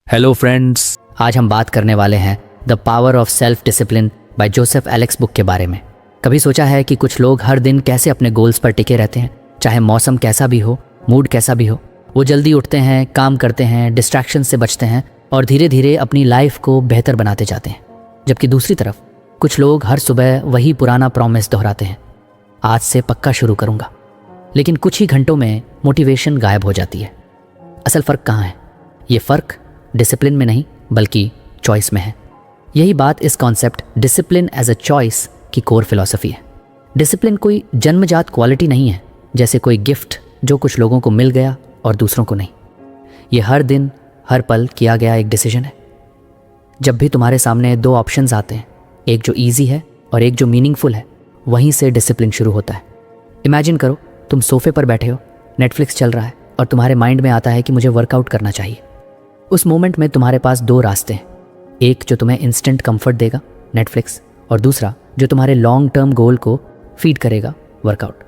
Hello friends, आज हम बात करने वाले हैं the power of self discipline by Joseph Alex book के बारे में। कभी सोचा है कि कुछ लोग हर दिन कैसे अपने गोल्स पर टिके रहते हैं, चाहे मौसम कैसा भी हो, मूड कैसा भी हो। वो जल्दी उठते हैं, काम करते हैं, डिस्ट्रैक्शन से बचते हैं और धीरे धीरे अपनी लाइफ को बेहतर बनाते जाते हैं। जबकि दूसरी तरफ कुछ लोग हर सुबह वही पुराना प्रॉमिस दोहराते हैं, आज से पक्का शुरू करूँगा, लेकिन कुछ ही घंटों में मोटिवेशन गायब हो जाती है। असल फ़र्क कहाँ है? ये फ़र्क डिसिप्लिन में नहीं बल्कि चॉइस में है। यही बात इस concept discipline as a choice की कोर फिलॉसफी है। डिसिप्लिन कोई जन्मजात क्वालिटी नहीं है, जैसे कोई गिफ्ट जो कुछ लोगों को मिल गया और दूसरों को नहीं। ये हर दिन हर पल किया गया एक डिसीजन है। जब भी तुम्हारे सामने दो ऑप्शंस आते हैं, एक जो ईजी है और एक जो मीनिंगफुल है, वहीं से डिसिप्लिन शुरू होता है। इमेजिन करो, तुम सोफे पर बैठे हो, नेटफ्लिक्स चल रहा है और तुम्हारे माइंड में आता है कि मुझे वर्कआउट करना चाहिए। उस मोमेंट में तुम्हारे पास दो रास्ते हैं, एक जो तुम्हें इंस्टेंट कंफर्ट देगा, नेटफ्लिक्स, और दूसरा जो तुम्हारे लॉन्ग टर्म गोल को फीड करेगा, वर्कआउट।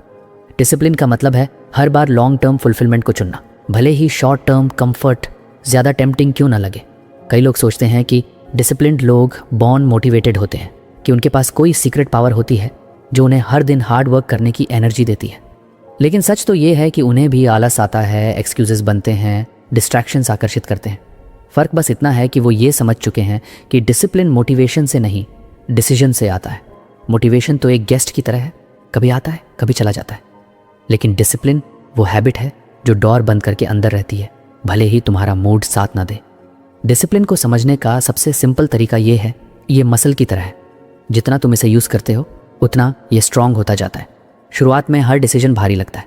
डिसिप्लिन का मतलब है हर बार लॉन्ग टर्म फुलफिलमेंट को चुनना, भले ही शॉर्ट टर्म कंफर्ट ज़्यादा टेम्पटिंग क्यों ना लगे। कई लोग सोचते हैं कि डिसिप्लिन्ड लोग बॉर्न मोटिवेटेड होते हैं, कि उनके पास कोई सीक्रेट पावर होती है जो उन्हें हर दिन हार्ड वर्क करने की एनर्जी देती है। लेकिन सच तो ये है कि उन्हें भी आलस आता है, एक्सक्यूजेस बनते हैं, डिस्ट्रैक्शंस आकर्षित करते हैं। फ़र्क बस इतना है कि वो ये समझ चुके हैं कि डिसिप्लिन मोटिवेशन से नहीं, डिसीजन से आता है। मोटिवेशन तो एक गेस्ट की तरह है, कभी आता है कभी चला जाता है, लेकिन डिसिप्लिन वो हैबिट है जो डोर बंद करके अंदर रहती है, भले ही तुम्हारा मूड साथ ना दे। डिसिप्लिन को समझने का सबसे सिंपल तरीका ये है, ये मसल की तरह है। जितना तुम इसे यूज़ करते हो उतना ये स्ट्रांग होता जाता है। शुरुआत में हर डिसीजन भारी लगता है,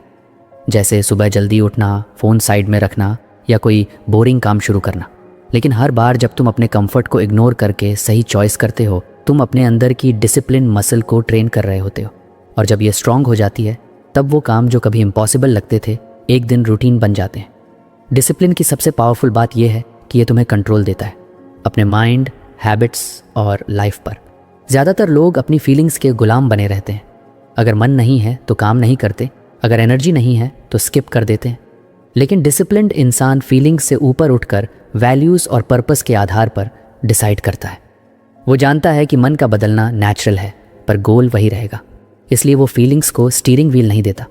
जैसे सुबह जल्दी उठना, फ़ोन साइड में रखना या कोई बोरिंग काम शुरू करना। लेकिन हर बार जब तुम अपने कंफर्ट को इग्नोर करके सही चॉइस करते हो, तुम अपने अंदर की डिसिप्लिन मसल को ट्रेन कर रहे होते हो। और जब ये स्ट्रांग हो जाती है, तब वो काम जो कभी इम्पॉसिबल लगते थे, एक दिन रूटीन बन जाते हैं। डिसिप्लिन की सबसे पावरफुल बात यह है कि ये तुम्हें कंट्रोल देता है, अपने माइंड, हैबिट्स और लाइफ पर। ज़्यादातर लोग अपनी फीलिंग्स के गुलाम बने रहते हैं। अगर मन नहीं है तो काम नहीं करते, अगर एनर्जी नहीं है तो स्किप कर देते हैं। लेकिन डिसिप्लिन्ड इंसान फीलिंग्स से ऊपर उठकर वैल्यूज़ और पर्पस के आधार पर डिसाइड करता है। वो जानता है कि मन का बदलना नेचुरल है, पर गोल वही रहेगा। इसलिए वो फीलिंग्स को स्टीयरिंग व्हील नहीं देता,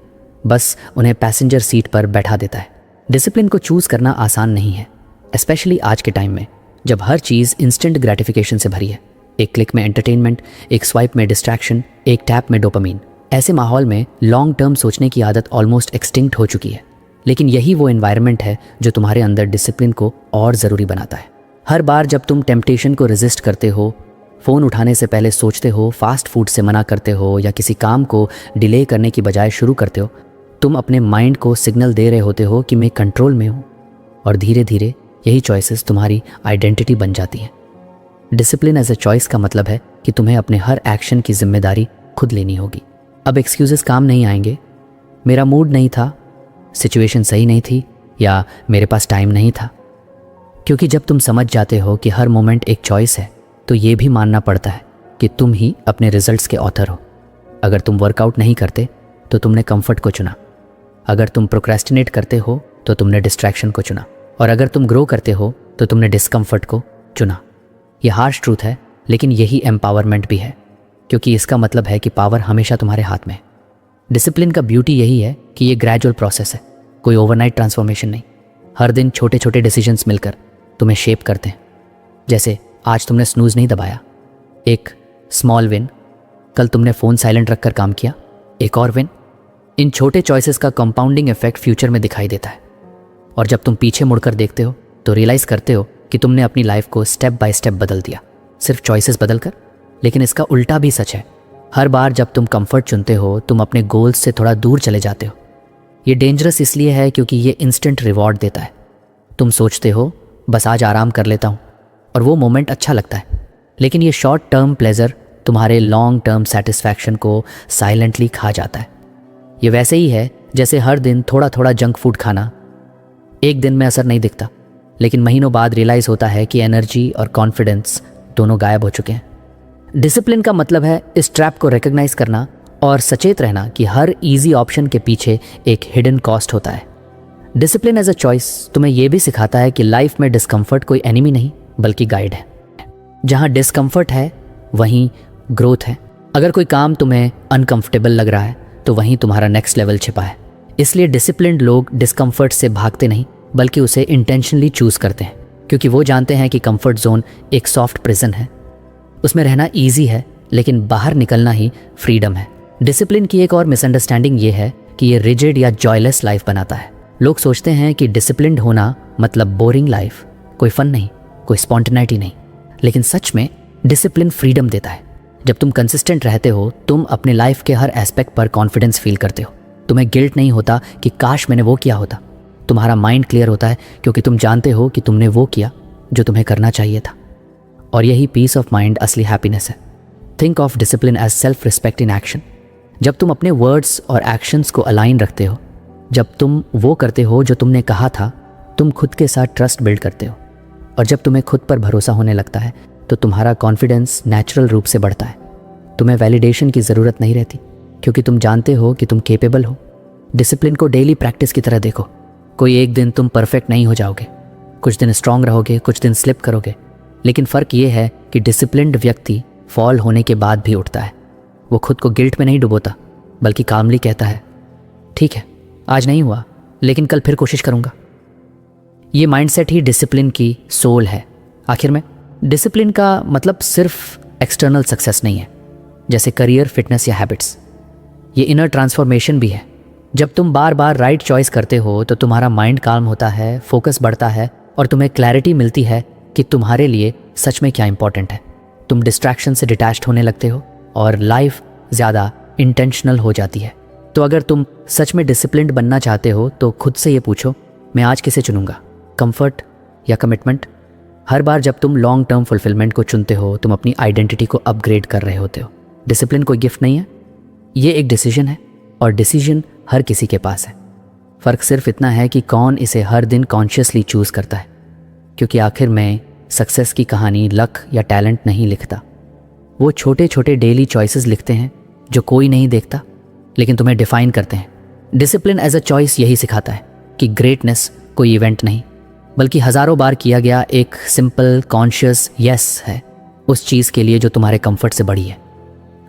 बस उन्हें पैसेंजर सीट पर बैठा देता है। डिसिप्लिन को चूज़ करना आसान नहीं है, स्पेशली आज के टाइम में जब हर चीज़ इंस्टेंट ग्रेटिफिकेशन से भरी है। एक क्लिक में एंटरटेनमेंट, एक स्वाइप में डिस्ट्रैक्शन, एक टैप में डोपामीन। ऐसे माहौल में लॉन्ग टर्म सोचने की आदत ऑलमोस्ट एक्सटिंक्ट हो चुकी है। लेकिन यही वो एनवायरनमेंट है जो तुम्हारे अंदर डिसिप्लिन को और ज़रूरी बनाता है। हर बार जब तुम टेम्पटेशन को रेजिस्ट करते हो, फ़ोन उठाने से पहले सोचते हो, फास्ट फूड से मना करते हो या किसी काम को डिले करने की बजाय शुरू करते हो, तुम अपने माइंड को सिग्नल दे रहे होते हो कि मैं कंट्रोल में हूँ। और धीरे धीरे यही चॉइसेस तुम्हारी आइडेंटिटी बन जाती हैं। डिसिप्लिन एज अ चॉइस का मतलब है कि तुम्हें अपने हर एक्शन की जिम्मेदारी खुद लेनी होगी। अब एक्सक्यूज़ेस काम नहीं आएंगे, मेरा मूड नहीं था, सिचुएशन सही नहीं थी या मेरे पास टाइम नहीं था। क्योंकि जब तुम समझ जाते हो कि हर मोमेंट एक चॉइस है, तो ये भी मानना पड़ता है कि तुम ही अपने रिजल्ट्स के ऑथर हो। अगर तुम वर्कआउट नहीं करते तो तुमने कंफर्ट को चुना, अगर तुम प्रोक्रेस्टिनेट करते हो तो तुमने डिस्ट्रैक्शन को चुना, और अगर तुम ग्रो करते हो तो तुमने डिस्कम्फर्ट को चुना। ये हार्श ट्रूथ है, लेकिन यही एम्पावरमेंट भी है, क्योंकि इसका मतलब है कि पावर हमेशा तुम्हारे हाथ में है। डिसिप्लिन का ब्यूटी यही है कि ये ग्रेजुअल प्रोसेस है, कोई ओवरनाइट ट्रांसफॉर्मेशन नहीं। हर दिन छोटे छोटे डिसीजंस मिलकर तुम्हें शेप करते हैं। जैसे आज तुमने स्नूज़ नहीं दबाया, एक स्मॉल विन। कल तुमने फ़ोन साइलेंट रखकर काम किया, एक और विन। इन छोटे चॉइसेस का कंपाउंडिंग इफेक्ट फ्यूचर में दिखाई देता है। और जब तुम पीछे मुड़कर देखते हो तो रियलाइज़ करते हो कि तुमने अपनी लाइफ को स्टेप बाय स्टेप बदल दिया, सिर्फ चॉइसेस बदल कर। लेकिन इसका उल्टा भी सच है। हर बार जब तुम कंफर्ट चुनते हो, तुम अपने गोल्स से थोड़ा दूर चले जाते हो। ये डेंजरस इसलिए है क्योंकि ये इंस्टेंट रिवॉर्ड देता है। तुम सोचते हो बस आज आराम कर लेता हूँ, और वो मोमेंट अच्छा लगता है, लेकिन ये शॉर्ट टर्म प्लेजर तुम्हारे लॉन्ग टर्म सेटिस्फैक्शन को साइलेंटली खा जाता है। ये वैसे ही है जैसे हर दिन थोड़ा थोड़ा जंक फूड खाना। एक दिन में असर नहीं दिखता, लेकिन महीनों बाद रियलाइज़ होता है कि एनर्जी और कॉन्फिडेंस दोनों गायब हो चुके हैं। डिसिप्लिन का मतलब है इस ट्रैप को रिकग्नाइज करना और सचेत रहना कि हर इजी ऑप्शन के पीछे एक हिडन कॉस्ट होता है। डिसिप्लिन एज अ चॉइस तुम्हें यह भी सिखाता है कि लाइफ में डिस्कम्फर्ट कोई एनिमी नहीं बल्कि गाइड है। जहाँ डिस्कम्फर्ट है वहीं ग्रोथ है। अगर कोई काम तुम्हें अनकंफर्टेबल लग रहा है तो वहीं तुम्हारा नेक्स्ट लेवल छिपा है। इसलिए डिसिप्लिन्ड लोग डिस्कम्फर्ट से भागते नहीं बल्कि उसे इंटेंशनली चूज करते हैं, क्योंकि वो जानते हैं कि कंफर्ट जोन एक सॉफ्ट प्रिजन है। उसमें रहना ईजी है लेकिन बाहर निकलना ही फ्रीडम है। डिसिप्लिन की एक और मिसअंडरस्टैंडिंग ये है कि ये रिजिड या जॉयलेस लाइफ बनाता है। लोग सोचते हैं कि डिसिप्लिन्ड होना मतलब बोरिंग लाइफ, कोई फन नहीं, कोई स्पॉन्टेनिटी नहीं। लेकिन सच में डिसिप्लिन फ्रीडम देता है। जब तुम कंसिस्टेंट रहते हो तुम अपने लाइफ के हर एस्पेक्ट पर कॉन्फिडेंस फील करते हो। तुम्हें गिल्ट नहीं होता कि काश मैंने वो किया होता। तुम्हारा माइंड क्लियर होता है क्योंकि तुम जानते हो कि तुमने वो किया जो तुम्हें करना चाहिए था। और यही पीस ऑफ माइंड असली हैप्पीनेस है। Think of discipline as self respect in action. जब तुम अपने वर्ड्स और एक्शंस को अलाइन रखते हो, जब तुम वो करते हो जो तुमने कहा था, तुम खुद के साथ ट्रस्ट बिल्ड करते हो। और जब तुम्हें खुद पर भरोसा होने लगता है तो तुम्हारा कॉन्फिडेंस नेचुरल रूप से बढ़ता है। तुम्हें वैलिडेशन की ज़रूरत नहीं रहती क्योंकि तुम जानते हो कि तुम केपेबल हो। डिसिप्लिन को डेली प्रैक्टिस की तरह देखो। कोई एक दिन तुम परफेक्ट नहीं हो जाओगे, कुछ दिन स्ट्रांग रहोगे, कुछ दिन स्लिप करोगे, लेकिन फ़र्क ये है कि डिसिप्लिन्ड व्यक्ति फॉल होने के बाद भी उठता है। वो खुद को गिल्ट में नहीं डुबोता बल्कि कामली कहता है, ठीक है आज नहीं हुआ लेकिन कल फिर कोशिश करूँगा। ये माइंडसेट ही डिसिप्लिन की सोल है। आखिर में डिसिप्लिन का मतलब सिर्फ एक्सटर्नल सक्सेस नहीं है, जैसे करियर, फिटनेस या हैबिट्स। ये इनर ट्रांसफॉर्मेशन भी है। जब तुम बार बार राइट चॉइस करते हो तो तुम्हारा माइंड काल्म होता है, फोकस बढ़ता है और तुम्हें क्लैरिटी मिलती है कि तुम्हारे लिए सच में क्या इंपॉर्टेंट है। तुम डिस्ट्रैक्शन से डिटैच्ड होने लगते हो और लाइफ ज़्यादा इंटेंशनल हो जाती है। तो अगर तुम सच में डिसिप्लिन्ड बनना चाहते हो तो खुद से ये पूछो, मैं आज किसे चुनूंगा, कंफर्ट या कमिटमेंट? हर बार जब तुम लॉन्ग टर्म फुलफिलमेंट को चुनते हो तुम अपनी आइडेंटिटी को अपग्रेड कर रहे होते हो। डिसिप्लिन कोई गिफ्ट नहीं है, ये एक डिसीजन है और डिसीजन हर किसी के पास है। फ़र्क सिर्फ इतना है कि कौन इसे हर दिन कॉन्शियसली चूज़ करता है, क्योंकि आखिर में सक्सेस की कहानी लक या टैलेंट नहीं लिखता। वो छोटे छोटे डेली चॉइसेस लिखते हैं जो कोई नहीं देखता लेकिन तुम्हें डिफाइन करते हैं। डिसिप्लिन एज अ चॉइस यही सिखाता है कि ग्रेटनेस कोई इवेंट नहीं बल्कि हज़ारों बार किया गया एक सिंपल कॉन्शियस यस है उस चीज़ के लिए जो तुम्हारे कंफर्ट से बड़ी है।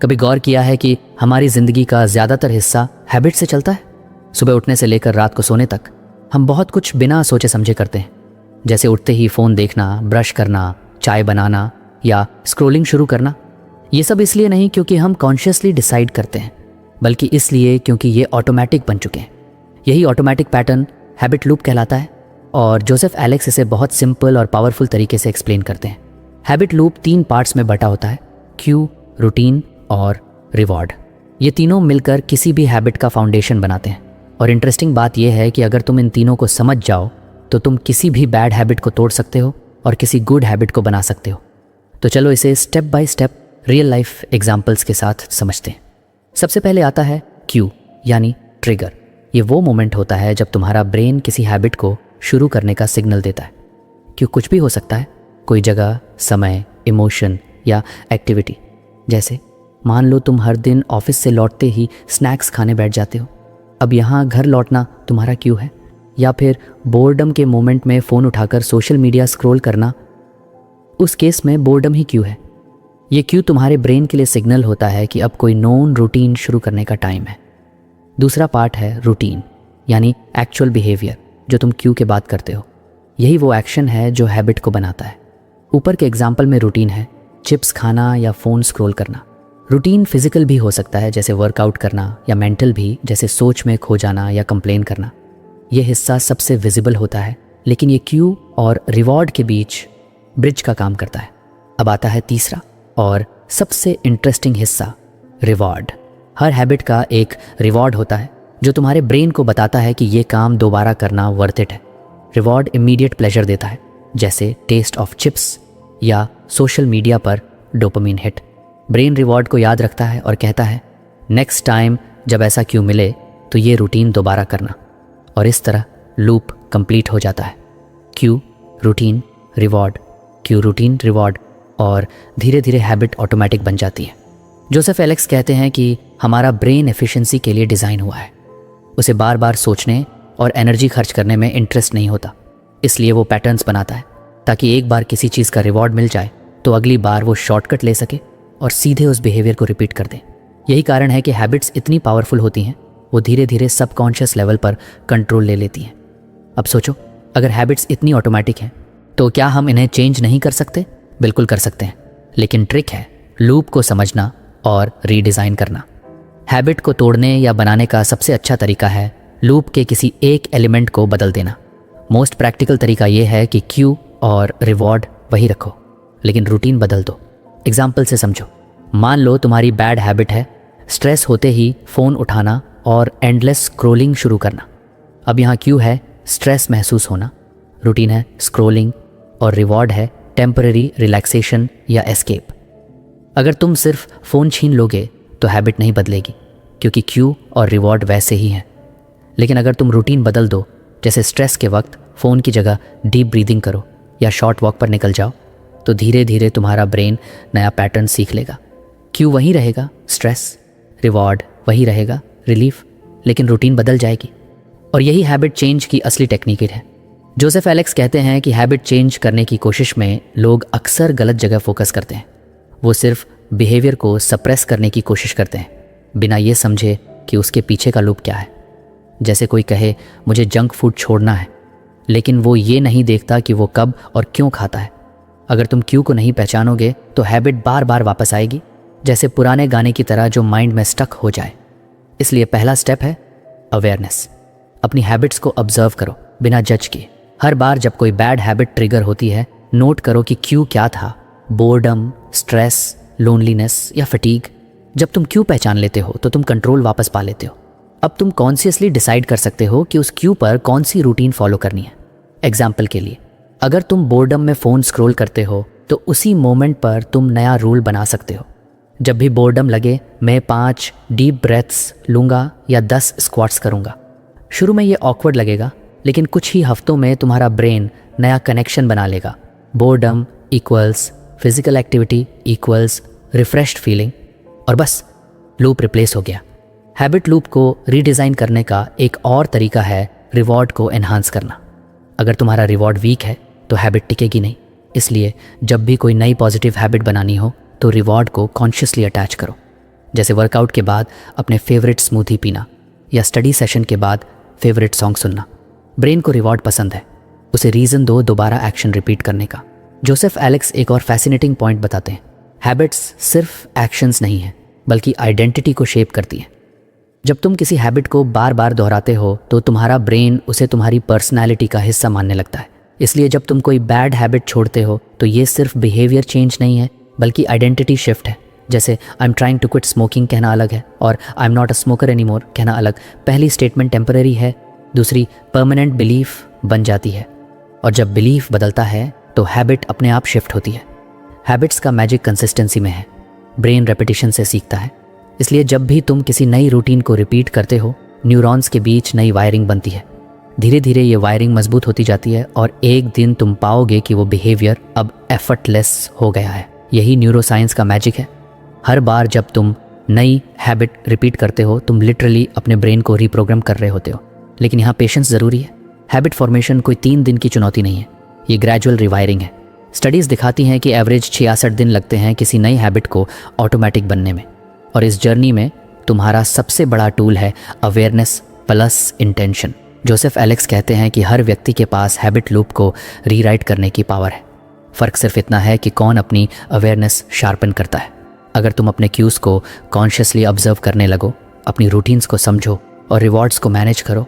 कभी गौर किया है कि हमारी ज़िंदगी का ज़्यादातर हिस्सा हैबिट से चलता है? सुबह उठने से लेकर रात को सोने तक हम बहुत कुछ बिना सोचे समझे करते हैं, जैसे उठते ही फ़ोन देखना, ब्रश करना, चाय बनाना या स्क्रॉलिंग शुरू करना। ये सब इसलिए नहीं क्योंकि हम कॉन्शियसली डिसाइड करते हैं, बल्कि इसलिए क्योंकि ये ऑटोमेटिक बन चुके हैं। यही ऑटोमेटिक पैटर्न हैबिट लूप कहलाता है और जोसेफ एलेक्स इसे बहुत सिंपल और पावरफुल तरीके से एक्सप्लेन करते हैं। हैबिट लूप 3 पार्ट्स में बटा होता है, क्यू, रूटीन और रिवॉर्ड। ये तीनों मिलकर किसी भी हैबिट का फाउंडेशन बनाते हैं। और इंटरेस्टिंग बात यह है कि अगर तुम इन तीनों को समझ जाओ तो तुम किसी भी बैड हैबिट को तोड़ सकते हो और किसी गुड हैबिट को बना सकते हो। तो चलो इसे step by step real life examples के साथ समझते हैं। सबसे पहले आता है क्यू यानी ट्रिगर। ये वो मोमेंट होता है जब तुम्हारा ब्रेन किसी हैबिट को शुरू करने का सिग्नल देता है। क्यों कुछ भी हो सकता है, कोई जगह, समय, इमोशन या एक्टिविटी। जैसे मान लो तुम हर दिन ऑफिस से लौटते ही स्नैक्स खाने बैठ जाते हो। अब यहाँ घर लौटना तुम्हारा क्यू है। या फिर बोर्डम के मोमेंट में फ़ोन उठाकर सोशल मीडिया स्क्रॉल करना, उस केस में बोर्डम ही क्यू है। ये क्यू तुम्हारे ब्रेन के लिए सिग्नल होता है कि अब कोई नोन रूटीन शुरू करने का टाइम है। दूसरा पार्ट है रूटीन यानी एक्चुअल बिहेवियर, जो तुम क्यू के बाद करते हो। यही वो एक्शन है जो हैबिट को बनाता है। ऊपर के एग्जाम्पल में रूटीन है चिप्स खाना या फ़ोन स्क्रॉल करना। रूटीन फिजिकल भी हो सकता है जैसे वर्कआउट करना, या मेंटल भी जैसे सोच में खो जाना या कंप्लेन करना। ये हिस्सा सबसे विजिबल होता है लेकिन ये क्यू और रिवॉर्ड के बीच ब्रिज का काम करता है। अब आता है तीसरा और सबसे इंटरेस्टिंग हिस्सा, रिवॉर्ड। हर हैबिट का एक रिवॉर्ड होता है जो तुम्हारे ब्रेन को बताता है कि ये काम दोबारा करना वर्थ इट है। रिवॉर्ड इमीडिएट प्लेजर देता है, जैसे टेस्ट ऑफ चिप्स या सोशल मीडिया पर डोपामिन हिट। ब्रेन रिवॉर्ड को याद रखता है और कहता है नेक्स्ट टाइम जब ऐसा क्यों मिले तो ये रूटीन दोबारा करना। और इस तरह लूप कंप्लीट हो जाता है। Q, routine, reward, Q, routine, reward, और धीरे धीरे हैबिट ऑटोमेटिक बन जाती है। जोसेफ एलेक्स कहते हैं कि हमारा ब्रेन एफिशिएंसी के लिए डिज़ाइन हुआ है। उसे बार बार सोचने और एनर्जी खर्च करने में इंटरेस्ट नहीं होता। इसलिए वो पैटर्न्स बनाता है ताकि एक बार किसी चीज़ का रिवॉर्ड मिल जाए तो अगली बार वो शॉर्टकट ले सके और सीधे उस बिहेवियर को रिपीट कर दे। यही कारण है कि हैबिट्स इतनी पावरफुल होती हैं, वो धीरे धीरे सबकॉन्शियस लेवल पर कंट्रोल ले लेती हैं। अब सोचो, अगर हैबिट्स इतनी ऑटोमेटिक हैं तो क्या हम इन्हें चेंज नहीं कर सकते? बिल्कुल कर सकते हैं, लेकिन ट्रिक है लूप को समझना और रीडिज़ाइन करना। हैबिट को तोड़ने या बनाने का सबसे अच्छा तरीका है लूप के किसी एक एलिमेंट को बदल देना। मोस्ट प्रैक्टिकल तरीका यह है कि क्यू और रिवॉर्ड वही रखो, लेकिन रूटीन बदल दो। एग्जाम्पल से समझो। मान लो तुम्हारी बैड हैबिट है स्ट्रेस होते ही फ़ोन उठाना और एंडलेस स्क्रोलिंग शुरू करना। अब यहाँ क्यू है स्ट्रेस महसूस होना, रूटीन है स्क्रोलिंग, और रिवॉर्ड है टेम्पररी रिलैक्सेशन या एस्केप। अगर तुम सिर्फ फ़ोन छीन लोगे तो हैबिट नहीं बदलेगी, क्योंकि क्यू और रिवॉर्ड वैसे ही हैं। लेकिन अगर तुम रूटीन बदल दो, जैसे स्ट्रेस के वक्त फ़ोन की जगह डीप ब्रीदिंग करो या शॉर्ट वॉक पर निकल जाओ, तो धीरे धीरे तुम्हारा ब्रेन नया पैटर्न सीख लेगा। क्यू वही रहेगा स्ट्रेस, रिवॉर्ड वही रहेगा रिलीफ, लेकिन रूटीन बदल जाएगी। और यही हैबिट चेंज की असली टेक्निक है। जोसेफ एलेक्स कहते हैं कि हैबिट चेंज करने की कोशिश में लोग अक्सर गलत जगह फोकस करते हैं। वो सिर्फ बिहेवियर को सप्रेस करने की कोशिश करते हैं, बिना ये समझे कि उसके पीछे का लूप क्या है। जैसे कोई कहे मुझे जंक फूड छोड़ना है, लेकिन वो ये नहीं देखता कि वो कब और क्यों खाता है। अगर तुम क्यू को नहीं पहचानोगे तो हैबिट बार बार वापस आएगी, जैसे पुराने गाने की तरह जो माइंड में स्टक हो जाए। इसलिए पहला स्टेप है अवेयरनेस। अपनी हैबिट्स को ऑब्जर्व करो बिना जज किए। हर बार जब कोई बैड हैबिट ट्रिगर होती है, नोट करो कि क्यू क्या था, बोर्डम, स्ट्रेस, लोनलीनेस या फटीग। जब तुम क्यू पहचान लेते हो तो तुम कंट्रोल वापस पा लेते हो। अब तुम कॉन्शियसली डिसाइड कर सकते हो कि उस क्यू पर कौन सी रूटीन फॉलो करनी है। एग्जाम्पल के लिए, अगर तुम बोर्डम में फ़ोन स्क्रॉल करते हो तो उसी मोमेंट पर तुम नया रूल बना सकते हो। जब भी बोर्डम लगे, मैं 5 डीप ब्रेथ्स लूँगा या 10 स्क्वाट्स करूँगा। शुरू में ये ऑकवर्ड लगेगा, लेकिन कुछ ही हफ्तों में तुम्हारा ब्रेन नया कनेक्शन बना लेगा। Boredom equals physical activity equals refreshed feeling, और बस लूप रिप्लेस हो गया। हैबिट लूप को रीडिज़ाइन करने का एक और तरीका है रिवॉर्ड को एनहांस करना। अगर तुम्हारा रिवॉर्ड वीक है तो हैबिट टिकेगी नहीं। इसलिए जब भी कोई नई पॉजिटिव हैबिट बनानी हो तो रिवॉर्ड को कॉन्शियसली अटैच करो। जैसे वर्कआउट के बाद अपने फेवरेट स्मूथी पीना या स्टडी सेशन के बाद फेवरेट सॉन्ग सुनना। ब्रेन को रिवॉर्ड पसंद है, उसे रीज़न दो दोबारा एक्शन रिपीट करने का। जोसेफ एलेक्स एक और फैसिनेटिंग पॉइंट बताते हैं, हैबिट्स सिर्फ एक्शंस नहीं हैं, बल्कि आइडेंटिटी को शेप करती हैं। जब तुम किसी हैबिट को बार बार दोहराते हो तो तुम्हारा ब्रेन उसे तुम्हारी पर्सनैलिटी का हिस्सा मानने लगता है। इसलिए जब तुम कोई बैड हैबिट छोड़ते हो तो ये सिर्फ बिहेवियर चेंज नहीं है, बल्कि आइडेंटिटी शिफ्ट है। जैसे I am trying to quit smoking कहना अलग है और I am not a smoker anymore कहना अलग। पहली स्टेटमेंट टेम्पररी है, दूसरी परमानेंट बिलीफ बन जाती है। और जब बिलीफ बदलता है तो हैबिट अपने आप शिफ्ट होती है। हैबिट्स का मैजिक कंसिस्टेंसी में है। ब्रेन रेपिटेशन से सीखता है। इसलिए जब भी तुम किसी नई रूटीन को रिपीट करते हो, न्यूरॉन्स के बीच नई वायरिंग बनती है। धीरे धीरे ये वायरिंग मजबूत होती जाती है और एक दिन तुम पाओगे कि वो बिहेवियर अब एफर्टलेस हो गया है। यही न्यूरोसाइंस का मैजिक है। हर बार जब तुम नई हैबिट रिपीट करते हो, तुम लिटरली अपने ब्रेन को रीप्रोग्राम कर रहे होते हो। लेकिन यहाँ पेशेंस ज़रूरी है। हैबिट फॉर्मेशन कोई 3 दिन की चुनौती नहीं है, ये ग्रेजुअल रिवायरिंग है। स्टडीज़ दिखाती हैं कि एवरेज 66 दिन लगते हैं किसी नई हैबिट को ऑटोमेटिक बनने में। और इस जर्नी में तुम्हारा सबसे बड़ा टूल है awareness plus intention. Joseph Alex कहते हैं कि हर व्यक्ति के पास हैबिट लूप को रीराइट करने की पावर है। फ़र्क सिर्फ इतना है कि कौन अपनी अवेयरनेस शार्पन करता है। अगर तुम अपने क्यूज़ को कॉन्शियसली ऑब्जर्व करने लगो, अपनी रूटीन्स को समझो और रिवॉर्ड्स को मैनेज करो,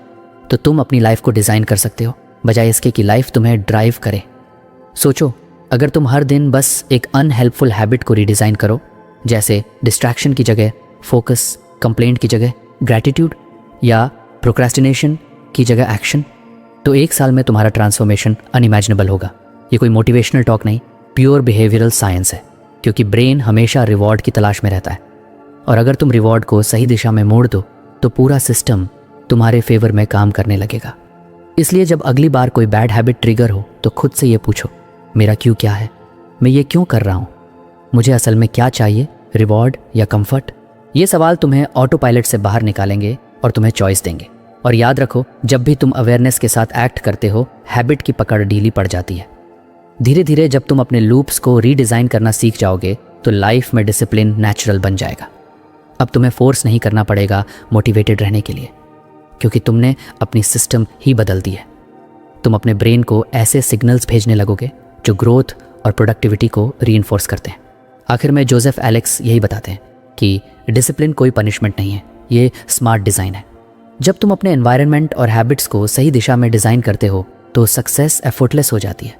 तो तुम अपनी लाइफ को डिज़ाइन कर सकते हो, बजाय इसके कि लाइफ तुम्हें ड्राइव करे। सोचो, अगर तुम हर दिन बस एक अनहेल्पफुल हैबिट को रीडिज़ाइन करो, जैसे डिस्ट्रैक्शन की जगह फोकस, कंप्लेंट की जगह ग्रैटिट्यूड या प्रोक्रेस्टिनेशन की जगह एक्शन, तो 1 साल में तुम्हारा ट्रांसफॉर्मेशन अनइमेजिनेबल होगा। ये कोई मोटिवेशनल टॉक नहीं, प्योर बिहेवियरल साइंस है। क्योंकि ब्रेन हमेशा रिवॉर्ड की तलाश में रहता है, और अगर तुम रिवॉर्ड को सही दिशा में मोड़ दो तो पूरा सिस्टम तुम्हारे फेवर में काम करने लगेगा। इसलिए जब अगली बार कोई बैड हैबिट ट्रिगर हो तो खुद से ये पूछो, मेरा क्यों क्या है, मैं ये क्यों कर रहा हूँ, मुझे असल में क्या चाहिए, रिवॉर्ड या कंफर्ट। ये सवाल तुम्हें ऑटो पायलट से बाहर निकालेंगे और तुम्हें चॉइस देंगे। और याद रखो, जब भी तुम अवेयरनेस के साथ एक्ट करते हो, हैबिट की पकड़ ढीली पड़ जाती है। धीरे धीरे जब तुम अपने लूप्स को रीडिज़ाइन करना सीख जाओगे तो लाइफ में डिसिप्लिन नेचुरल बन जाएगा। अब तुम्हें फोर्स नहीं करना पड़ेगा मोटिवेटेड रहने के लिए, क्योंकि तुमने अपनी सिस्टम ही बदल दी है। तुम अपने ब्रेन को ऐसे सिग्नल्स भेजने लगोगे जो ग्रोथ और प्रोडक्टिविटी को रीइंफोर्स करते हैं। आखिर में जोसेफ एलेक्स यही बताते हैं कि डिसिप्लिन कोई पनिशमेंट नहीं है, ये स्मार्ट डिज़ाइन है। जब तुम अपने एनवायरनमेंट और हैबिट्स को सही दिशा में डिज़ाइन करते हो तो सक्सेस एफर्टलेस हो जाती है,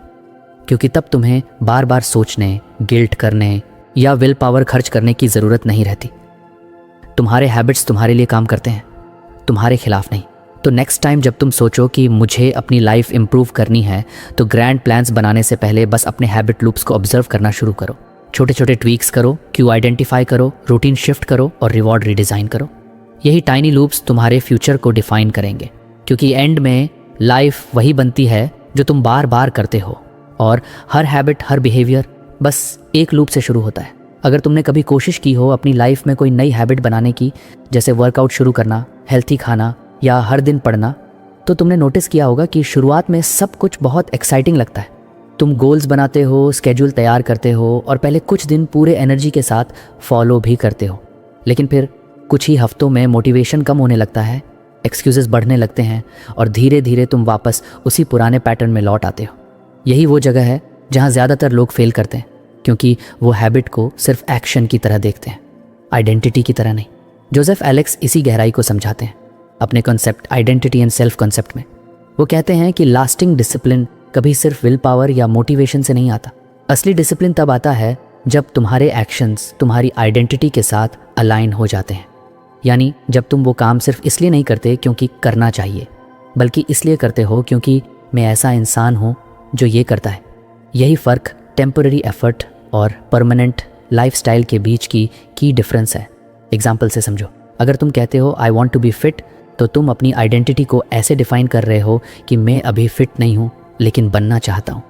क्योंकि तब तुम्हें बार बार सोचने, गिल्ट करने या विल पावर खर्च करने की ज़रूरत नहीं रहती। तुम्हारे हैबिट्स तुम्हारे लिए काम करते हैं, तुम्हारे खिलाफ नहीं। तो नेक्स्ट टाइम जब तुम सोचो कि मुझे अपनी लाइफ इम्प्रूव करनी है, तो ग्रैंड प्लान्स बनाने से पहले बस अपने हैबिट लूप्स को ऑब्जर्व करना शुरू करो। छोटे छोटे ट्वीक्स करो, क्यू आइडेंटिफाई करो, रूटीन शिफ्ट करो और रिवॉर्ड रीडिज़ाइन करो। यही टाइनी लूप्स तुम्हारे फ्यूचर को डिफाइन करेंगे, क्योंकि एंड में लाइफ वही बनती है जो तुम बार बार करते हो, और हर हैबिट, हर बिहेवियर बस एक लूप से शुरू होता है। अगर तुमने कभी कोशिश की हो अपनी लाइफ में कोई नई हैबिट बनाने की, जैसे वर्कआउट शुरू करना, हेल्थी खाना या हर दिन पढ़ना, तो तुमने नोटिस किया होगा कि शुरुआत में सब कुछ बहुत एक्साइटिंग लगता है। तुम गोल्स बनाते हो, स्केड्यूल तैयार करते हो और पहले कुछ दिन पूरे एनर्जी के साथ फॉलो भी करते हो, लेकिन फिर कुछ ही हफ्तों में मोटिवेशन कम होने लगता है, एक्सक्यूजेस बढ़ने लगते हैं और धीरे धीरे तुम वापस उसी पुराने पैटर्न में लौट आते हो। यही वो जगह है जहाँ ज़्यादातर लोग फेल करते हैं, क्योंकि वो हैबिट को सिर्फ एक्शन की तरह देखते हैं, आइडेंटिटी की तरह नहीं। जोसेफ एलेक्स इसी गहराई को समझाते हैं अपने concept identity and self concept में। वो कहते हैं कि लास्टिंग डिसिप्लिन कभी सिर्फ विल पावर या मोटिवेशन से नहीं आता। असली डिसिप्लिन तब आता है जब तुम्हारे एक्शंस तुम्हारी आइडेंटिटी के साथ अलाइन हो जाते हैं, यानी जब तुम वो काम सिर्फ इसलिए नहीं करते क्योंकि करना चाहिए, बल्कि इसलिए करते हो क्योंकि मैं ऐसा इंसान हूँ जो ये करता है। यही फ़र्क टेम्पररी एफर्ट और परमानेंट लाइफस्टाइल के बीच की डिफरेंस है। एग्जाम्पल से समझो, अगर तुम कहते हो I want to be fit, तो तुम अपनी आइडेंटिटी को ऐसे डिफाइन कर रहे हो कि मैं अभी फिट नहीं हूँ लेकिन बनना चाहता हूँ।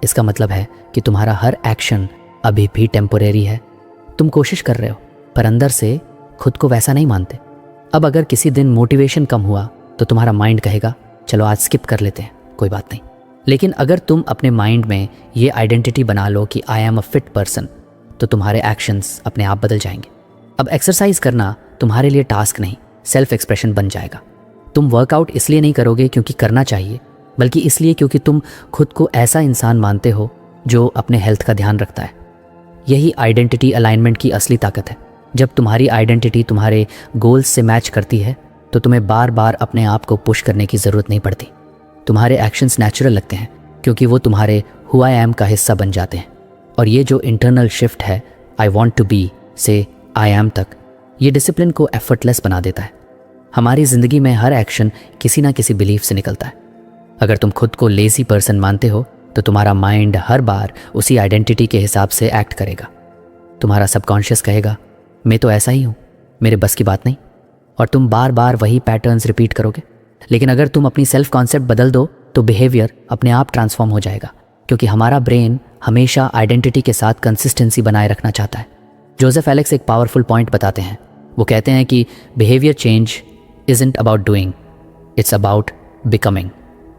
इसका मतलब है कि तुम्हारा हर एक्शन अभी भी टेम्परेरी है। तुम कोशिश कर रहे हो पर अंदर से खुद को वैसा नहीं मानते। अब अगर किसी दिन मोटिवेशन कम हुआ तो तुम्हारा माइंड कहेगा चलो आज स्किप कर लेते हैं, कोई बात नहीं। लेकिन अगर तुम अपने माइंड में ये आइडेंटिटी बना लो कि I am a fit person, तो तुम्हारे एक्शंस अपने आप बदल जाएंगे। अब एक्सरसाइज करना तुम्हारे लिए टास्क नहीं, सेल्फ एक्सप्रेशन बन जाएगा। तुम वर्कआउट इसलिए नहीं करोगे क्योंकि करना चाहिए, बल्कि इसलिए क्योंकि तुम खुद को ऐसा इंसान मानते हो जो अपने हेल्थ का ध्यान रखता है। यही आइडेंटिटी अलाइनमेंट की असली ताकत है। जब तुम्हारी आइडेंटिटी तुम्हारे गोल्स से मैच करती है तो तुम्हें बार बार अपने आप को पुश करने की ज़रूरत नहीं पड़ती। तुम्हारे एक्शंस नेचुरल लगते हैं क्योंकि वो तुम्हारे हु आई एम का हिस्सा बन जाते हैं। और ये जो इंटरनल शिफ्ट है आई वॉन्ट टू बी से आई एम तक, ये डिसिप्लिन को एफर्टलेस बना देता है। हमारी ज़िंदगी में हर एक्शन किसी ना किसी बिलीफ से निकलता है। अगर तुम खुद को लेज़ी पर्सन मानते हो तो तुम्हारा माइंड हर बार उसी आइडेंटिटी के हिसाब से एक्ट करेगा। तुम्हारा सबकॉन्शियस कहेगा मैं तो ऐसा ही हूँ, मेरे बस की बात नहीं, और तुम बार बार वही पैटर्न्स रिपीट करोगे। लेकिन अगर तुम अपनी सेल्फ कॉन्सेप्ट बदल दो तो बिहेवियर अपने आप ट्रांसफॉर्म हो जाएगा, क्योंकि हमारा ब्रेन हमेशा आइडेंटिटी के साथ कंसिस्टेंसी बनाए रखना चाहता है। जोसेफ एलेक्स एक पावरफुल पॉइंट बताते हैं। वो कहते हैं कि behaviour change isn't about doing, it's about becoming.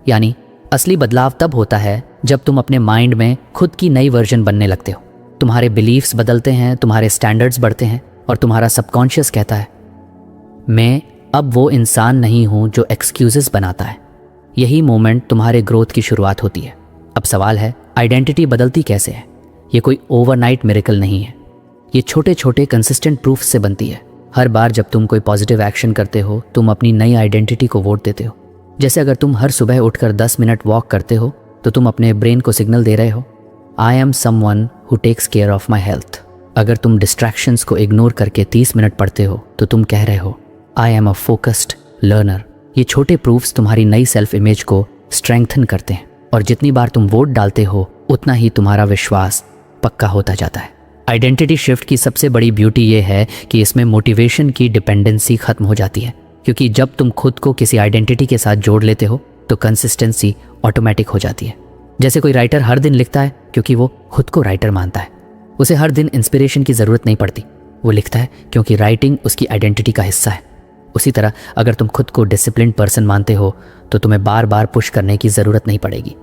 यानी असली बदलाव तब होता है जब तुम अपने माइंड में खुद की नई वर्जन बनने लगते हो। तुम्हारे बिलीव्स बदलते हैं, तुम्हारे स्टैंडर्ड्स बढ़ते हैं और तुम्हारा सबकॉन्शियस कहता है मैं अब वो इंसान नहीं हूँ जो एक्सक्यूजेस बनाता है। यही मोमेंट तुम्हारे ग्रोथ की शुरुआत होती है। अब सवाल है आइडेंटिटी बदलती कैसे है? ये कोई ओवरनाइट मिरेकल नहीं है, ये छोटे छोटे कंसिस्टेंट प्रूफ से बनती है। हर बार जब तुम कोई पॉजिटिव एक्शन करते हो तुम अपनी नई आइडेंटिटी को वोट देते हो। जैसे अगर तुम हर सुबह उठकर 10 मिनट वॉक करते हो तो तुम अपने ब्रेन को सिग्नल दे रहे हो I am someone who takes care of my health. अगर तुम डिस्ट्रैक्शंस को इग्नोर करके 30 मिनट पढ़ते हो तो तुम कह रहे हो I am a focused learner. ये छोटे प्रूफ्स तुम्हारी नई सेल्फ इमेज को स्ट्रेंथन करते हैं, और जितनी बार तुम वोट डालते हो उतना ही तुम्हारा विश्वास पक्का होता जाता है। आइडेंटिटी शिफ्ट की सबसे बड़ी ब्यूटी ये है कि इसमें मोटिवेशन की डिपेंडेंसी खत्म हो जाती है, क्योंकि जब तुम खुद को किसी आइडेंटिटी के साथ जोड़ लेते हो तो कंसिस्टेंसी ऑटोमेटिक हो जाती है। जैसे कोई राइटर हर दिन लिखता है क्योंकि वो खुद को राइटर मानता है, उसे हर दिन इंस्पिरेशन की ज़रूरत नहीं पड़ती, वो लिखता है क्योंकि राइटिंग उसकी आइडेंटिटी का हिस्सा है। उसी तरह अगर तुम खुद को डिसिप्लिन्ड पर्सन मानते हो तो तुम्हें बार बार पुश करने की ज़रूरत नहीं पड़ेगी।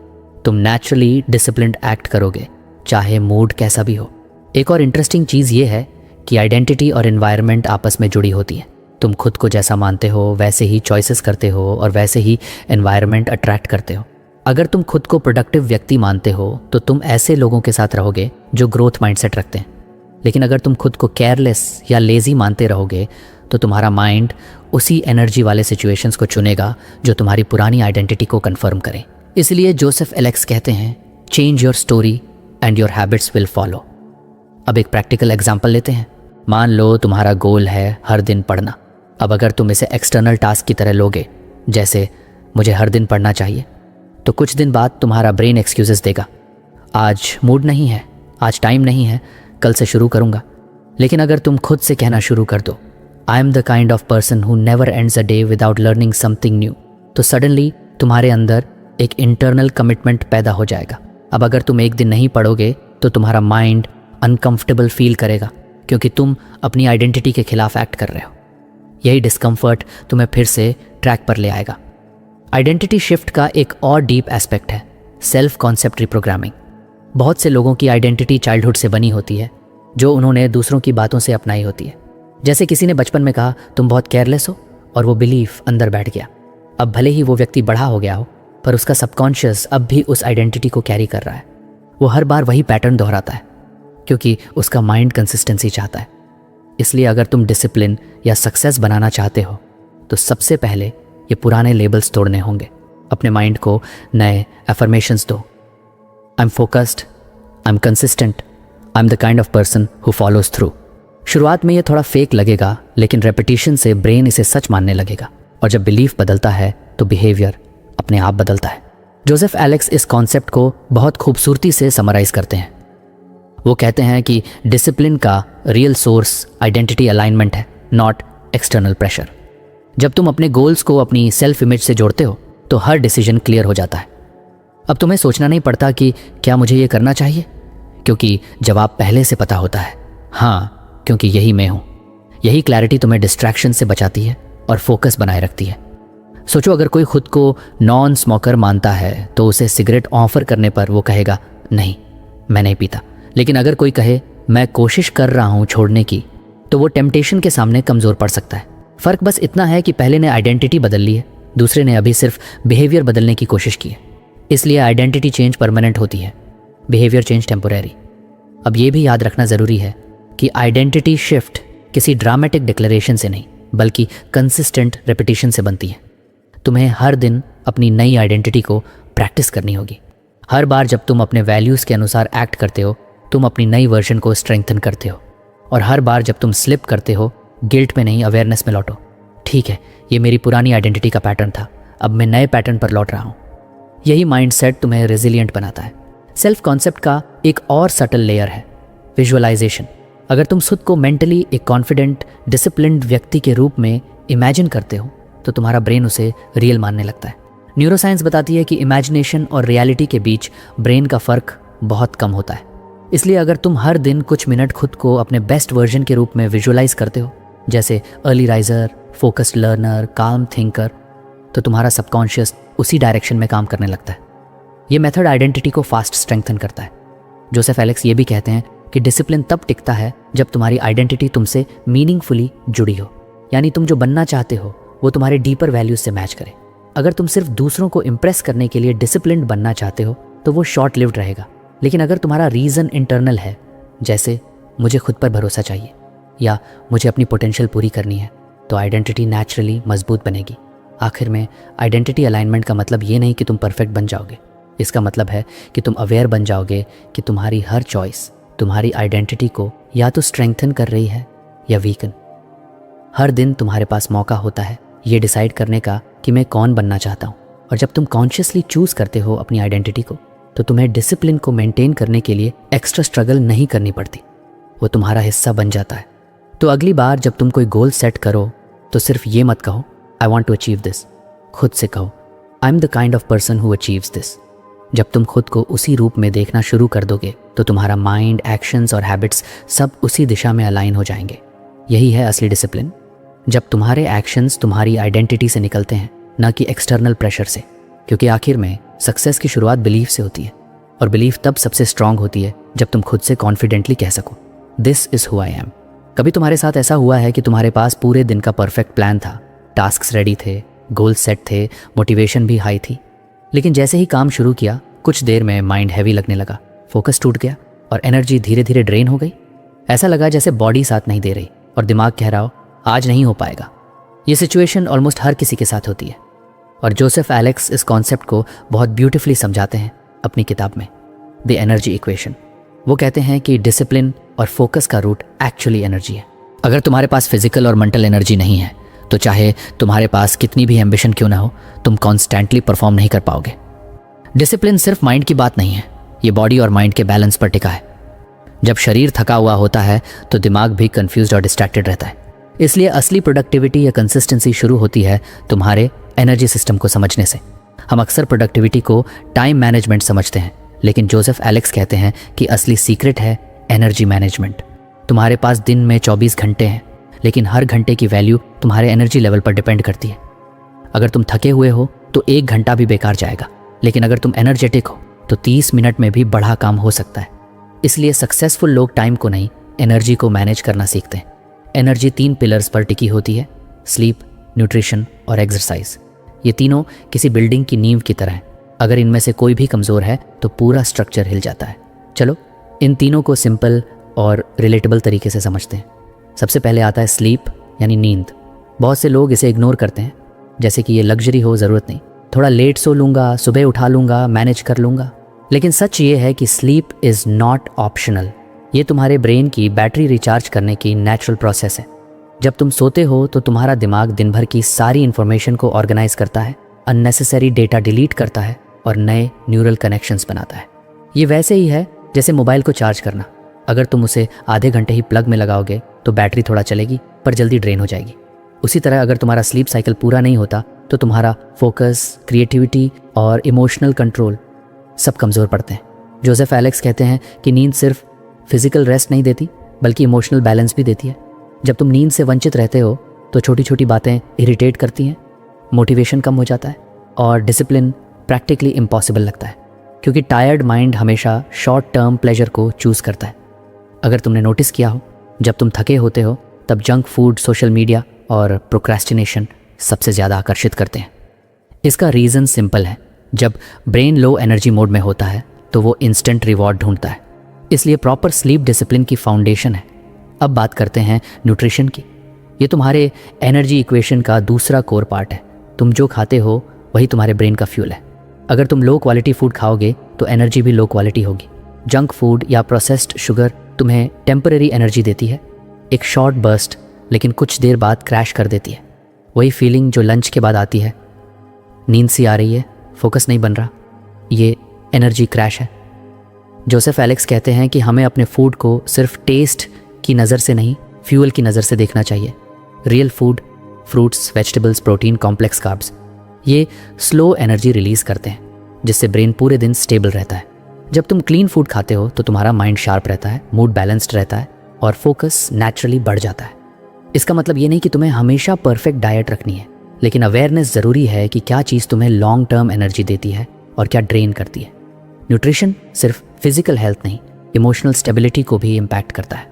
तुम नेचुरली डिसिप्लिन्ड एक्ट करोगे, चाहे मूड कैसा भी हो। एक और इंटरेस्टिंग चीज़ ये है कि आइडेंटिटी और एनवायरनमेंट आपस में जुड़ी होती है। तुम खुद को जैसा मानते हो वैसे ही चॉइसेस करते हो और वैसे ही एनवायरनमेंट अट्रैक्ट करते हो। अगर तुम खुद को प्रोडक्टिव व्यक्ति मानते हो तो तुम ऐसे लोगों के साथ रहोगे जो ग्रोथ माइंडसेट रखते हैं। लेकिन अगर तुम खुद को केयरलेस या लेज़ी मानते रहोगे तो तुम्हारा माइंड उसी एनर्जी वाले सिचुएशंस को चुनेगा जो तुम्हारी पुरानी आइडेंटिटी को कंफर्म करें। इसलिए जोसेफ एलेक्स कहते हैं, change your story and your habits will follow. अब एक प्रैक्टिकल एग्जाम्पल लेते हैं। मान लो तुम्हारा गोल है हर दिन पढ़ना। अब अगर तुम इसे एक्सटर्नल टास्क की तरह लोगे, जैसे मुझे हर दिन पढ़ना चाहिए, तो कुछ दिन बाद तुम्हारा ब्रेन एक्सक्यूजेस देगा। आज मूड नहीं है, आज टाइम नहीं है, कल से शुरू करूँगा। लेकिन अगर तुम खुद से कहना शुरू कर दो, आई am the kind of person who never ends a day without learning something new, तो सडनली तुम्हारे अंदर एक इंटरनल कमिटमेंट पैदा हो जाएगा। अब अगर तुम एक दिन नहीं पढ़ोगे तो तुम्हारा माइंड अनकंफर्टेबल फील करेगा, क्योंकि तुम अपनी आइडेंटिटी के खिलाफ एक्ट कर रहे हो। यही डिस्कम्फर्ट तुम्हें फिर से ट्रैक पर ले आएगा। आइडेंटिटी शिफ्ट का एक और डीप एस्पेक्ट है सेल्फ कॉन्सेप्ट रिप्रोग्रामिंग। बहुत से लोगों की आइडेंटिटी चाइल्डहुड से बनी होती है, जो उन्होंने दूसरों की बातों से अपनाई होती है। जैसे किसी ने बचपन में कहा तुम बहुत केयरलेस हो, और वो बिलीफ अंदर बैठ गया। अब भले ही वो व्यक्ति बड़ा हो गया हो, पर उसका सबकॉन्शियस अब भी उस आइडेंटिटी को कैरी कर रहा है। वो हर बार वही पैटर्न दोहराता है, क्योंकि उसका माइंड कंसिस्टेंसी चाहता है। इसलिए अगर तुम डिसिप्लिन या सक्सेस बनाना चाहते हो तो सबसे पहले ये पुराने लेबल्स तोड़ने होंगे। अपने माइंड को नए अफर्मेशंस दो। I am focused, I am consistent, I am the kind of person who follows through. शुरुआत में ये थोड़ा फेक लगेगा, लेकिन रेपिटेशन से ब्रेन इसे सच मानने लगेगा, और जब बिलीफ बदलता है तो बिहेवियर अपने आप बदलता है। जोसेफ एलेक्स इस कॉन्सेप्ट को बहुत खूबसूरती से समराइज करते हैं। वो कहते हैं कि डिसिप्लिन का रियल सोर्स आइडेंटिटी अलाइनमेंट है, नॉट एक्सटर्नल प्रेशर। जब तुम अपने गोल्स को अपनी सेल्फ इमेज से जोड़ते हो तो हर डिसीजन क्लियर हो जाता है। अब तुम्हें सोचना नहीं पड़ता कि क्या मुझे ये करना चाहिए, क्योंकि जवाब पहले से पता होता है, हाँ, क्योंकि यही मैं हूँ। यही क्लैरिटी तुम्हें डिस्ट्रैक्शन से बचाती है और फोकस बनाए रखती है। सोचो, अगर कोई खुद को नॉन स्मोकर मानता है तो उसे सिगरेट ऑफर करने पर वो कहेगा नहीं, मैं नहीं पीता। लेकिन अगर कोई कहे मैं कोशिश कर रहा हूँ छोड़ने की, तो वो टेम्पटेशन के सामने कमज़ोर पड़ सकता है। फ़र्क बस इतना है कि पहले ने आइडेंटिटी बदल ली है, दूसरे ने अभी सिर्फ बिहेवियर बदलने की कोशिश की है। इसलिए आइडेंटिटी चेंज परमानेंट होती है, बिहेवियर चेंज टेम्पोरेरी। अब ये भी याद रखना ज़रूरी है कि आइडेंटिटी शिफ्ट किसी ड्रामेटिक डिक्लेरेशन से नहीं, बल्कि कंसिस्टेंट रेपिटेशन से बनती है। तुम्हें हर दिन अपनी नई आइडेंटिटी को प्रैक्टिस करनी होगी। हर बार जब तुम अपने वैल्यूज़ के अनुसार एक्ट करते हो, तुम अपनी नई वर्जन को स्ट्रेंथन करते हो। और हर बार जब तुम स्लिप करते हो, गिल्ट में नहीं, अवेयरनेस में लौटो। ठीक है, ये मेरी पुरानी आइडेंटिटी का पैटर्न था, अब मैं नए पैटर्न पर लौट रहा हूँ। यही माइंडसेट तुम्हें रेजिलिएंट बनाता है। सेल्फ कॉन्सेप्ट का एक और सटल लेयर है विजुअलाइजेशन। अगर तुम खुद को मेंटली एक कॉन्फिडेंट, डिसिप्लिन्ड व्यक्ति के रूप में इमेजिन करते हो तो तुम्हारा ब्रेन उसे रियल मानने लगता है। न्यूरोसाइंस बताती है कि इमेजिनेशन और रियलिटी के बीच ब्रेन का फ़र्क बहुत कम होता है। इसलिए अगर तुम हर दिन कुछ मिनट खुद को अपने बेस्ट वर्जन के रूप में विजुअलाइज करते हो, जैसे अर्ली राइजर, फोकस्ड लर्नर, काम थिंकर, तो तुम्हारा सबकॉन्शियस उसी डायरेक्शन में काम करने लगता है। ये मेथड आइडेंटिटी को फास्ट स्ट्रेंथन करता है। जोसेफ एलेक्स ये भी कहते हैं कि डिसिप्लिन तब टिकता है जब तुम्हारी आइडेंटिटी तुमसे मीनिंगफुली जुड़ी हो, यानी तुम जो बनना चाहते हो वो तुम्हारे डीपर वैल्यूज से मैच करे। अगर तुम सिर्फ दूसरों को इम्प्रेस करने के लिए डिसिप्लिन्ड बनना चाहते हो तो वो शॉर्ट लिव्ड रहेगा। लेकिन अगर तुम्हारा रीज़न इंटरनल है, जैसे मुझे खुद पर भरोसा चाहिए या मुझे अपनी पोटेंशियल पूरी करनी है, तो आइडेंटिटी नेचुरली मजबूत बनेगी। आखिर में आइडेंटिटी अलाइनमेंट का मतलब ये नहीं कि तुम परफेक्ट बन जाओगे। इसका मतलब है कि तुम अवेयर बन जाओगे कि तुम्हारी हर चॉइस तुम्हारी आइडेंटिटी को या तो स्ट्रेंथन कर रही है या वीकन। हर दिन तुम्हारे पास मौका होता है ये डिसाइड करने का कि मैं कौन बनना चाहता हूँ। और जब तुम कॉन्शियसली चूज़ करते हो अपनी आइडेंटिटी को, तो तुम्हें डिसिप्लिन को मेंटेन करने के लिए एक्स्ट्रा स्ट्रगल नहीं करनी पड़ती, वो तुम्हारा हिस्सा बन जाता है। तो अगली बार जब तुम कोई गोल सेट करो तो सिर्फ ये मत कहो I want to achieve this, खुद से कहो I am the kind of person who achieves this. जब तुम खुद को उसी रूप में देखना शुरू कर दोगे तो तुम्हारा माइंड, एक्शंस और हैबिट्स सब उसी दिशा में अलाइन हो जाएंगे। यही है असली डिसिप्लिन। जब तुम्हारे एक्शंस तुम्हारी आइडेंटिटी से निकलते हैं, ना कि एक्सटर्नल प्रेशर से। क्योंकि आखिर में सक्सेस की शुरुआत बिलीफ से होती है, और बिलीफ तब सबसे स्ट्रांग होती है जब तुम खुद से कॉन्फिडेंटली कह सको, this is who I am. कभी तुम्हारे साथ ऐसा हुआ है कि तुम्हारे पास पूरे दिन का परफेक्ट प्लान था, टास्क्स रेडी थे, गोल सेट थे, मोटिवेशन भी हाई थी, लेकिन जैसे ही काम शुरू किया कुछ देर में माइंड हैवी लगने लगा, फोकस टूट गया और एनर्जी धीरे धीरे ड्रेन हो गई। ऐसा लगा जैसे बॉडी साथ नहीं दे रही और दिमाग कह रहा हो आज नहीं हो पाएगा। ये सिचुएशन ऑलमोस्ट हर किसी के साथ होती है, और जोसेफ एलेक्स इस कॉन्सेप्ट को बहुत ब्यूटिफुली समझाते हैं अपनी किताब में द एनर्जी इक्वेशन। वो कहते हैं कि डिसिप्लिन और फोकस का रूट एक्चुअली एनर्जी है। अगर तुम्हारे पास फिजिकल और मेंटल एनर्जी नहीं है तो चाहे तुम्हारे पास कितनी भी एम्बिशन क्यों ना हो, तुम कॉन्स्टेंटली परफॉर्म नहीं कर पाओगे। डिसिप्लिन सिर्फ माइंड की बात नहीं है, ये बॉडी और माइंड के बैलेंस पर टिका है। जब शरीर थका हुआ होता है तो दिमाग भी कंफ्यूज्ड और डिस्ट्रैक्टेड रहता है। इसलिए असली प्रोडक्टिविटी या कंसिस्टेंसी शुरू होती है तुम्हारे एनर्जी सिस्टम को समझने से। हम अक्सर प्रोडक्टिविटी को टाइम मैनेजमेंट समझते हैं, लेकिन जोसेफ एलेक्स कहते हैं कि असली सीक्रेट है एनर्जी मैनेजमेंट। तुम्हारे पास दिन में 24 घंटे हैं, लेकिन हर घंटे की वैल्यू तुम्हारे एनर्जी लेवल पर डिपेंड करती है। अगर तुम थके हुए हो तो 1 घंटा भी बेकार जाएगा, लेकिन अगर तुम एनर्जेटिक हो तो 30 मिनट में भी बड़ा काम हो सकता है। इसलिए सक्सेसफुल लोग टाइम को नहीं, एनर्जी को मैनेज करना सीखते हैं। एनर्जी 3 पिलर्स पर टिकी होती है, स्लीप, न्यूट्रिशन और एक्सरसाइज। ये तीनों किसी बिल्डिंग की नींव की तरह हैं। अगर इनमें से कोई भी कमज़ोर है तो पूरा स्ट्रक्चर हिल जाता है। चलो इन तीनों को सिंपल और रिलेटेबल तरीके से समझते हैं। सबसे पहले आता है स्लीप यानी नींद। बहुत से लोग इसे इग्नोर करते हैं, जैसे कि ये लग्जरी हो, ज़रूरत नहीं, थोड़ा लेट सो लूँगा, सुबह उठा लूँगा, मैनेज कर लूँगा। लेकिन सच ये है कि स्लीप इज़ नॉट ऑप्शनल। ये तुम्हारे ब्रेन की बैटरी रिचार्ज करने की नेचुरल प्रोसेस है। जब तुम सोते हो तो तुम्हारा दिमाग दिन भर की सारी इन्फॉर्मेशन को ऑर्गेनाइज करता है, अननेसेसरी डेटा डिलीट करता है और नए न्यूरल कनेक्शंस बनाता है। ये वैसे ही है जैसे मोबाइल को चार्ज करना। अगर तुम उसे आधे घंटे ही प्लग में लगाओगे तो बैटरी थोड़ा चलेगी पर जल्दी ड्रेन हो जाएगी। उसी तरह अगर तुम्हारा स्लीप साइकिल पूरा नहीं होता तो तुम्हारा फोकस, क्रिएटिविटी और इमोशनल कंट्रोल सब कमज़ोर पड़ते हैं। जोसेफ एलेक्स कहते हैं कि नींद सिर्फ फिजिकल रेस्ट नहीं देती बल्कि इमोशनल बैलेंस भी देती है। जब तुम नींद से वंचित रहते हो तो छोटी छोटी बातें इरिटेट करती हैं, मोटिवेशन कम हो जाता है और डिसिप्लिन प्रैक्टिकली इम्पॉसिबल लगता है, क्योंकि टायर्ड माइंड हमेशा शॉर्ट टर्म प्लेजर को चूज़ करता है। अगर तुमने नोटिस किया हो, जब तुम थके होते हो तब जंक फूड, सोशल मीडिया और प्रोक्रेस्टिनेशन सबसे ज़्यादा आकर्षित करते हैं। इसका रीज़न सिंपल है, जब ब्रेन लो एनर्जी मोड में होता है तो वो इंस्टेंट रिवॉर्ड ढूंढता है। इसलिए प्रॉपर स्लीप डिसिप्लिन की फाउंडेशन है। अब बात करते हैं न्यूट्रिशन की। ये तुम्हारे एनर्जी इक्वेशन का दूसरा कोर पार्ट है। तुम जो खाते हो वही तुम्हारे ब्रेन का फ्यूल है। अगर तुम लो क्वालिटी फूड खाओगे तो एनर्जी भी लो क्वालिटी होगी। जंक फूड या प्रोसेस्ड शुगर तुम्हें टेम्पररी एनर्जी देती है, एक शॉर्ट बर्स्ट, लेकिन कुछ देर बाद क्रैश कर देती है। वही फीलिंग जो लंच के बाद आती है, नींद सी आ रही है, फोकस नहीं बन रहा, ये एनर्जी क्रैश है। जोसेफ एलेक्स कहते हैं कि हमें अपने फूड को सिर्फ टेस्ट की नज़र से नहीं, फ्यूल की नज़र से देखना चाहिए। Real food, fruits, vegetables, protein, complex carbs, ये स्लो एनर्जी रिलीज़ करते हैं जिससे ब्रेन पूरे दिन स्टेबल रहता है। जब तुम क्लीन फूड खाते हो तो तुम्हारा माइंड शार्प रहता है, मूड बैलेंस्ड रहता है और फोकस नेचुरली बढ़ जाता है। इसका मतलब ये नहीं कि तुम्हें हमेशा परफेक्ट डाइट रखनी है, लेकिन अवेयरनेस ज़रूरी है कि क्या चीज़ तुम्हें लॉन्ग टर्म एनर्जी देती है और क्या ड्रेन करती है। न्यूट्रिशन सिर्फ फिजिकल हेल्थ नहीं, इमोशनल स्टेबिलिटी को भी इम्पैक्ट करता है।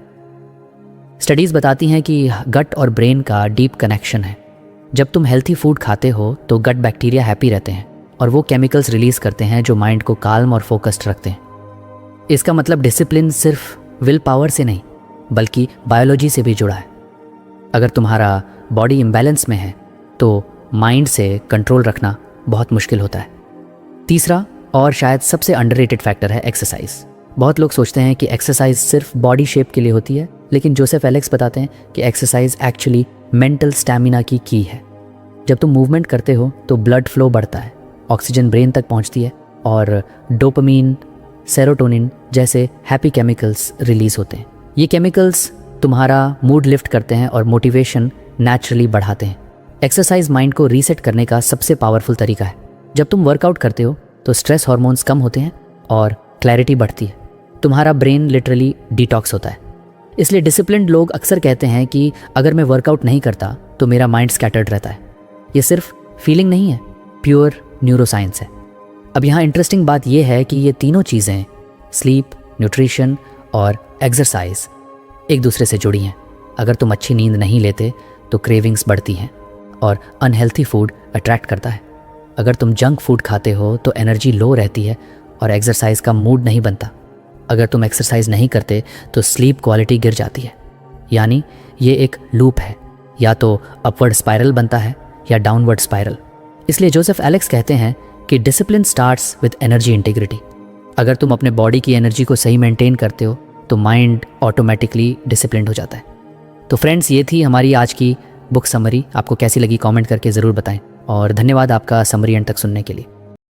स्टडीज़ बताती हैं कि गट और ब्रेन का डीप कनेक्शन है। जब तुम हेल्थी फूड खाते हो तो गट बैक्टीरिया हैप्पी रहते हैं और वो केमिकल्स रिलीज़ करते हैं जो माइंड को काल्म और फोकस्ड रखते हैं। इसका मतलब डिसिप्लिन सिर्फ विल पावर से नहीं बल्कि बायोलॉजी से भी जुड़ा है। अगर तुम्हारा बॉडी इम्बैलेंस में है तो माइंड से कंट्रोल रखना बहुत मुश्किल होता है। तीसरा और शायद सबसे अंडररेटेड फैक्टर है एक्सरसाइज। बहुत लोग सोचते हैं कि एक्सरसाइज सिर्फ बॉडी शेप के लिए होती है, लेकिन जोसेफ एलेक्स बताते हैं कि एक्सरसाइज एक्चुअली मेंटल स्टैमिना की है। जब तुम मूवमेंट करते हो तो ब्लड फ्लो बढ़ता है, ऑक्सीजन ब्रेन तक पहुंचती है और डोपामीन, सेरोटोनिन जैसे हैप्पी केमिकल्स रिलीज होते हैं। ये केमिकल्स तुम्हारा मूड लिफ्ट करते हैं और मोटिवेशन नेचुरली बढ़ाते हैं। एक्सरसाइज माइंड को रीसेट करने का सबसे पावरफुल तरीका है। जब तुम वर्कआउट करते हो तो स्ट्रेस हार्मोन्स कम होते हैं और क्लैरिटी बढ़ती है। तुम्हारा ब्रेन लिटरली डिटॉक्स होता है। इसलिए डिसिप्लिन्ड लोग अक्सर कहते हैं कि अगर मैं वर्कआउट नहीं करता तो मेरा माइंड स्कैटर्ड रहता है। ये सिर्फ फीलिंग नहीं है, प्योर न्यूरोसाइंस है। अब यहाँ इंटरेस्टिंग बात यह है कि ये तीनों चीज़ें, स्लीप, न्यूट्रिशन और एक्सरसाइज, एक दूसरे से जुड़ी हैं। अगर तुम अच्छी नींद नहीं लेते तो क्रेविंग्स बढ़ती हैं और अनहेल्थी फूड अट्रैक्ट करता है। अगर तुम जंक फूड खाते हो तो एनर्जी लो रहती है और एक्सरसाइज का मूड नहीं बनता। अगर तुम एक्सरसाइज नहीं करते तो स्लीप क्वालिटी गिर जाती है। यानी ये एक लूप है, या तो अपवर्ड स्पाइरल बनता है या डाउनवर्ड स्पाइरल। इसलिए जोसेफ एलेक्स कहते हैं कि discipline starts with energy integrity. अगर तुम अपने बॉडी की एनर्जी को सही मेंटेन करते हो तो माइंड ऑटोमेटिकली डिसिप्लिन्ड हो जाता है। तो फ्रेंड्स, ये थी हमारी आज की बुक समरी। आपको कैसी लगी कमेंट करके ज़रूर बताएं और धन्यवाद आपका समरी एंड तक सुनने के लिए।